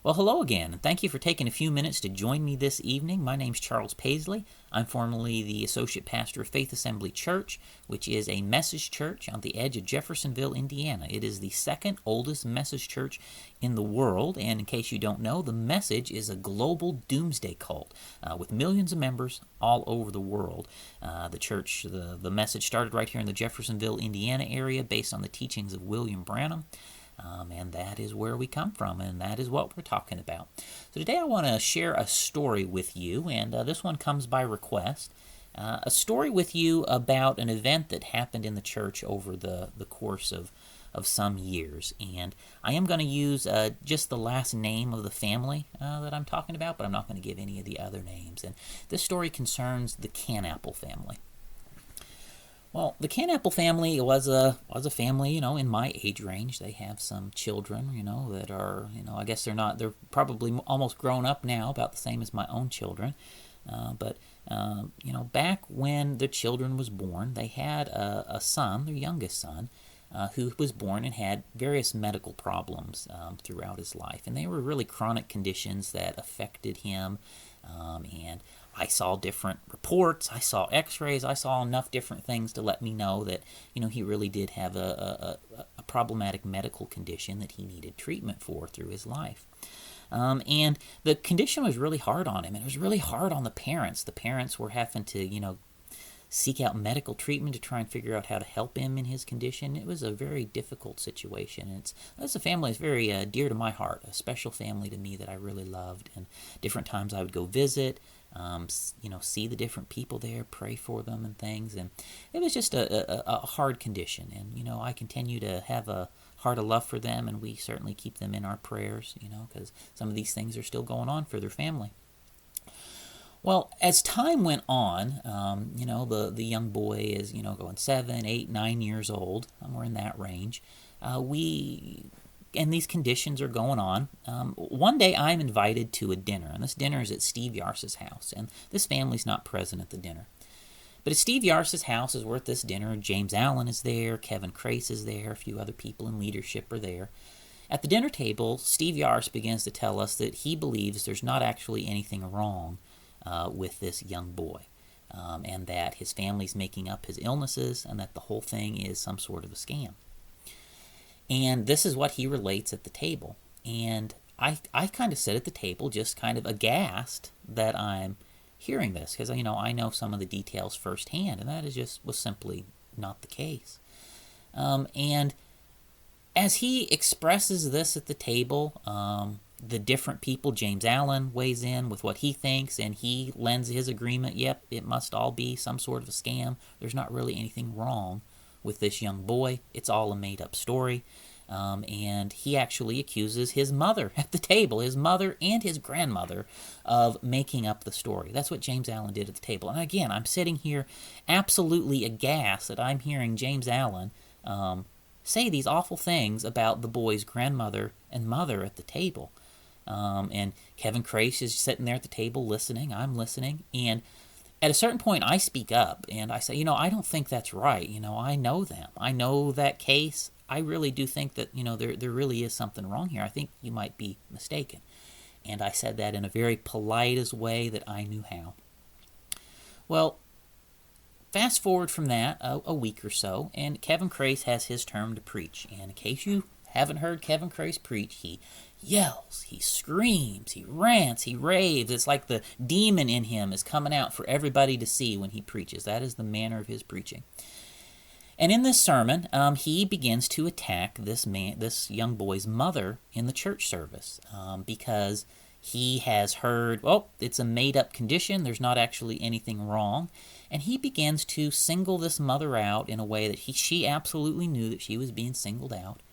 Well, hello again, and thank you for taking a few minutes to join me this evening. My name's Charles Paisley. I'm formerly the Associate Pastor of Faith Assembly Church, which is a message church on the edge of Jeffersonville, Indiana. It is the second oldest message church in the world, and in case you don't know, the Message is a global doomsday cult with millions of members all over the world. The Message started right here in the Jeffersonville, Indiana area based on the teachings of William Branham. And that is where we come from, and that is what we're talking about. So today I want to share a story with you, and this one comes by request. A story with you about an event that happened in the church over the course of some years. And I am going to use just the last name of the family that I'm talking about, but I'm not going to give any of the other names. And this story concerns the Kannapel family. Well, the Kannapel family was a family, in my age range. They have some children, that are, I guess they're probably almost grown up now, about the same as my own children. But back when the children was born, they had a son, their youngest son, who was born and had various medical problems throughout his life. And they were really chronic conditions that affected him. And I saw different reports, I saw x-rays, I saw enough different things to let me know that, he really did have a problematic medical condition that he needed treatment for through his life. And the condition was really hard on him, and it was really hard on the parents. The parents were having to, seek out medical treatment to try and figure out how to help him in his condition. It was a very difficult situation. It's a family that's very dear to my heart, a special family to me that I really loved. And different times I would go visit, see the different people there, pray for them and things. And it was just a hard condition. And, I continue to have a heart of love for them, and we certainly keep them in our prayers, because some of these things are still going on for their family. Well, as time went on, the young boy is, going 7, 8, 9 years old. We're in that range. And these conditions are going on. One day I'm invited to a dinner, and this dinner is at Steve Yars's house, and this family's not present at the dinner. But at Steve Yars's house is where at this dinner, James Allen is there, Kevin Crase is there, a few other people in leadership are there. At the dinner table, Steve Yars begins to tell us that he believes there's not actually anything wrong with this young boy, and that his family's making up his illnesses, and that the whole thing is some sort of a scam. And this is what he relates at the table. And I kind of sit at the table just kind of aghast that I'm hearing this, because I know some of the details firsthand, and that was simply not the case. And as he expresses this at the table, the different people, James Allen weighs in with what he thinks, and he lends his agreement. Yep, it must all be some sort of a scam. There's not really anything wrong with this young boy. It's all a made-up story. And he actually accuses his mother at the table, his mother and his grandmother, of making up the story. That's what James Allen did at the table. And again, I'm sitting here absolutely aghast that I'm hearing James Allen say these awful things about the boy's grandmother and mother at the table. And Kevin Crase is sitting there at the table listening. I'm listening. And at a certain point, I speak up and I say, I don't think that's right. I know them. I know that case. I really do think that, there really is something wrong here. I think you might be mistaken. And I said that in a very politest way that I knew how. Well, fast forward from that a week or so, and Kevin Crase has his turn to preach. And in case you haven't heard Kevin Crase preach, he yells, he screams, he rants, he raves. It's like the demon in him is coming out for everybody to see when he preaches. That is the manner of his preaching. And in this sermon, he begins to attack this young boy's mother in the church service because he has heard, it's a made-up condition. There's not actually anything wrong. And he begins to single this mother out in a way that she absolutely knew that she was being singled out.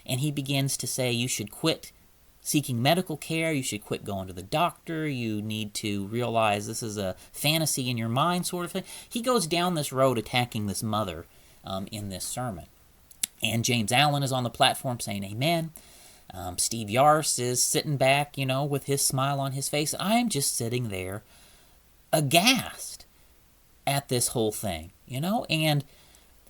And he begins to say, you should quit seeking medical care, you should quit going to the doctor, you need to realize this is a fantasy in your mind sort of thing. He goes down this road attacking this mother in this sermon. And James Allen is on the platform saying amen. Steve Yars is sitting back, with his smile on his face. I'm just sitting there aghast at this whole thing, and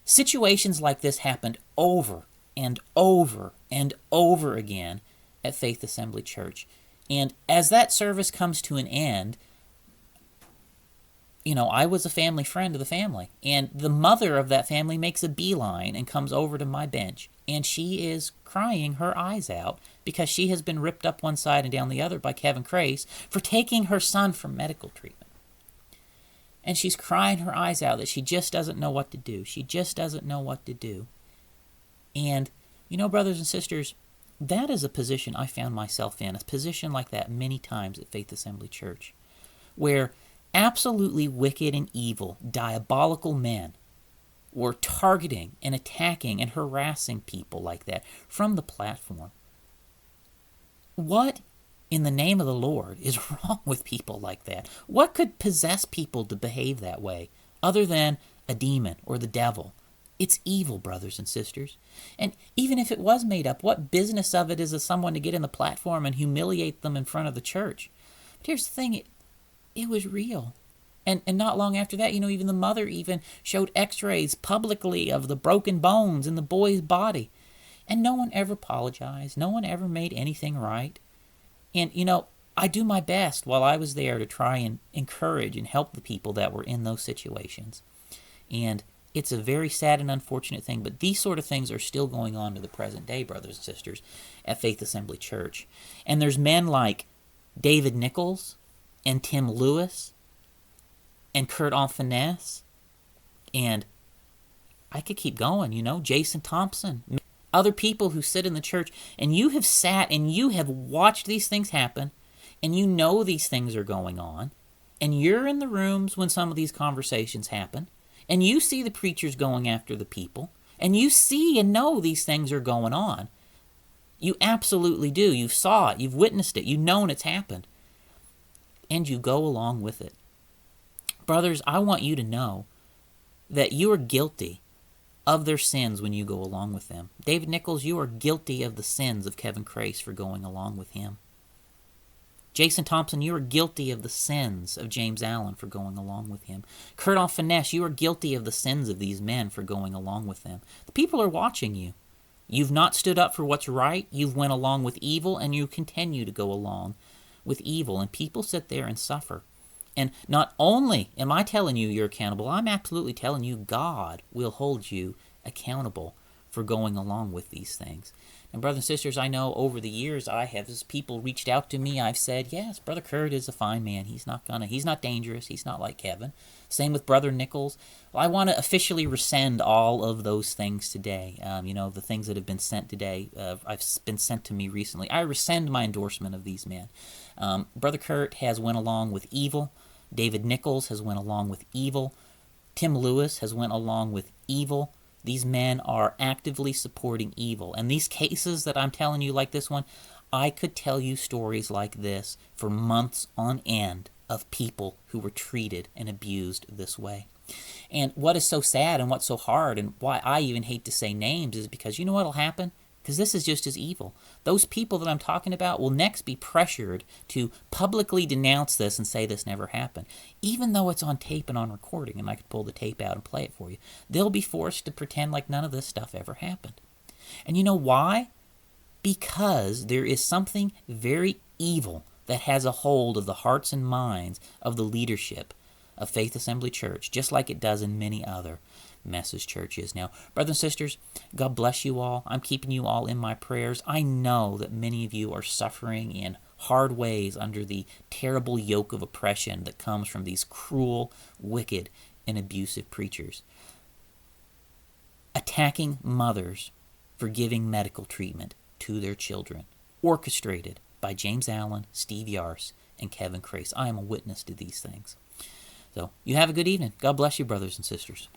situations like this happened over and over and over again at Faith Assembly Church. And as that service comes to an end, I was a family friend of the family. And the mother of that family makes a beeline and comes over to my bench. And she is crying her eyes out because she has been ripped up one side and down the other by Kevin Crase for taking her son for medical treatment. And she's crying her eyes out that she just doesn't know what to do. She just doesn't know what to do. And, brothers and sisters, that is a position I found myself in, a position like that many times at Faith Assembly Church, where absolutely wicked and evil, diabolical men were targeting and attacking and harassing people like that from the platform. What in the name of the Lord is wrong with people like that? What could possess people to behave that way other than a demon or the devil? It's evil, brothers and sisters. And even if it was made up, what business of it is of someone to get in the platform and humiliate them in front of the church? But here's the thing, it was real. And not long after that, even the mother even showed x-rays publicly of the broken bones in the boy's body. And no one ever apologized. No one ever made anything right. And, I do my best while I was there to try and encourage and help the people that were in those situations. And it's a very sad and unfortunate thing, but these sort of things are still going on to the present day, brothers and sisters, at Faith Assembly Church. And there's men like David Nichols and Tim Lewis and Kurt Finesse, and I could keep going, Jason Thompson, other people who sit in the church, and you have sat and you have watched these things happen, and these things are going on, and you're in the rooms when some of these conversations happen, and you see the preachers going after the people, and you see and know these things are going on. You absolutely do. You saw it. You've witnessed it. You've known it's happened. And you go along with it. Brothers, I want you to know that you are guilty of their sins when you go along with them. David Nichols, you are guilty of the sins of Kevin Crase for going along with him. Jason Thompson, you are guilty of the sins of James Allen for going along with him. Kurt Finesse, you are guilty of the sins of these men for going along with them. The people are watching you. You've not stood up for what's right. You've went along with evil, and you continue to go along with evil. And people sit there and suffer. And not only am I telling you you're accountable, I'm absolutely telling you God will hold you accountable for going along with these things. And brothers and sisters, I know over the years as people reached out to me, I've said, yes, Brother Kurt is a fine man. He's not dangerous. He's not like Kevin. Same with Brother Nichols. Well, I want to officially rescind all of those things today. The things that have been sent today, I've been sent to me recently. I rescind my endorsement of these men. Brother Kurt has went along with evil. David Nichols has went along with evil. Tim Lewis has went along with evil. These men are actively supporting evil. And these cases that I'm telling you, like this one, I could tell you stories like this for months on end of people who were treated and abused this way. And what is so sad and what's so hard and why I even hate to say names is because you know what will happen? Because this is just as evil. Those people that I'm talking about will next be pressured to publicly denounce this and say this never happened. Even though it's on tape and on recording, and I could pull the tape out and play it for you, they'll be forced to pretend like none of this stuff ever happened. And you know why? Because there is something very evil that has a hold of the hearts and minds of the leadership of Faith Assembly Church, just like it does in many other message churches. Now, brothers and sisters, God bless you all. I'm keeping you all in my prayers. I know that many of you are suffering in hard ways under the terrible yoke of oppression that comes from these cruel, wicked, and abusive preachers. Attacking mothers for giving medical treatment to their children, orchestrated by James Allen, Steve Yarse, and Kevin Crase. I am a witness to these things. So, you have a good evening. God bless you, brothers and sisters.